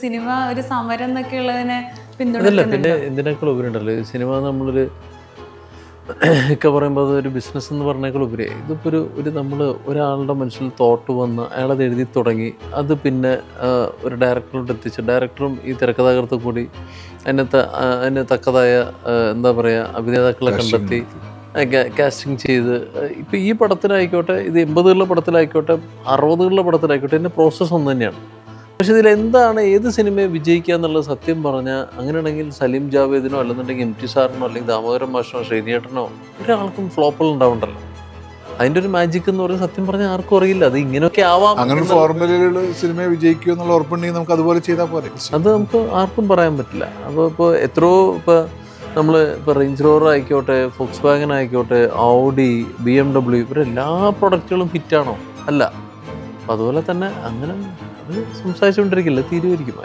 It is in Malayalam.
സിനിമ ഒരു സമരം എന്നൊക്കെ ഉള്ളതിനെ അതല്ല, പിന്തുണയ്ക്കുന്നുണ്ടോ? പിന്നെ എന്തിനേക്കാൾ ഉപരി ഉണ്ടല്ലോ സിനിമ. നമ്മളൊരു ഒക്കെ പറയുമ്പോൾ അതൊരു ബിസിനസ് എന്ന് പറഞ്ഞേക്കാൾ ഉപരി ഇതിപ്പോൾ ഒരു നമ്മൾ ഒരാളുടെ മനസ്സിൽ തോട്ട് വന്ന് അയാളത് എഴുതി തുടങ്ങി, അത് പിന്നെ ഒരു ഡയറക്ടറോട് എത്തിച്ച് ഡയറക്ടറും ഈ തിരക്കഥാകൃത്തും കൂടി അതിന് തക്കതായ എന്താ പറയുക അഭിനേതാക്കളെ കണ്ടെത്തി കാസ്റ്റിംഗ് ചെയ്ത് ഇപ്പം ഈ പടത്തിലായിക്കോട്ടെ, ഇത് 80കളുടെ പടത്തിലായിക്കോട്ടെ, 60കളുടെ പടത്തിലായിക്കോട്ടെ, ഇതിൻ്റെ പ്രോസസ്സ് ഒന്ന് തന്നെയാണ്. പക്ഷെ ഇതിലെന്താണ് ഏത് സിനിമയെ വിജയിക്കുക എന്നുള്ളത് സത്യം പറഞ്ഞാൽ അങ്ങനെയാണെങ്കിൽ സലീം ജാവേദിനോ അല്ലെന്നുണ്ടെങ്കിൽ എം ടി സാറിനോ അല്ലെങ്കിൽ ദാമോദരൻ മാഷിനോ ശ്രീനേട്ടനോ ഒരാൾക്കും ഫ്ലോപ്പുകൾ ഉണ്ടാവുണ്ടല്ലോ. അതിൻ്റെ ഒരു മാജിക് എന്ന് പറയുന്നത് സത്യം പറഞ്ഞാൽ ആർക്കും അറിയില്ല. അത് ഇങ്ങനെയൊക്കെ ആവാം. അങ്ങനെ ഫോർമുലയിലുള്ള സിനിമയെ വിജയിക്കുക എന്നുള്ള ഉറപ്പുണ്ടെങ്കിൽ നമുക്ക് അതുപോലെ ചെയ്താൽ പോലെ. അത് നമുക്ക് ആർക്കും പറയാൻ പറ്റില്ല. അപ്പോൾ എത്രയോ നമ്മൾ റേഞ്ച് റോവർ ആയിക്കോട്ടെ, ഫോക്സ് വാഗൻ ആയിക്കോട്ടെ, ഔഡി, BMW ഇവരെല്ലാ പ്രൊഡക്റ്റുകളും ഹിറ്റാണോ? അല്ല. അപ്പം അതുപോലെ തന്നെ അങ്ങനെ അത് സംസാരിച്ചുകൊണ്ടിരിക്കില്ല, തീരുമാനിക്കും.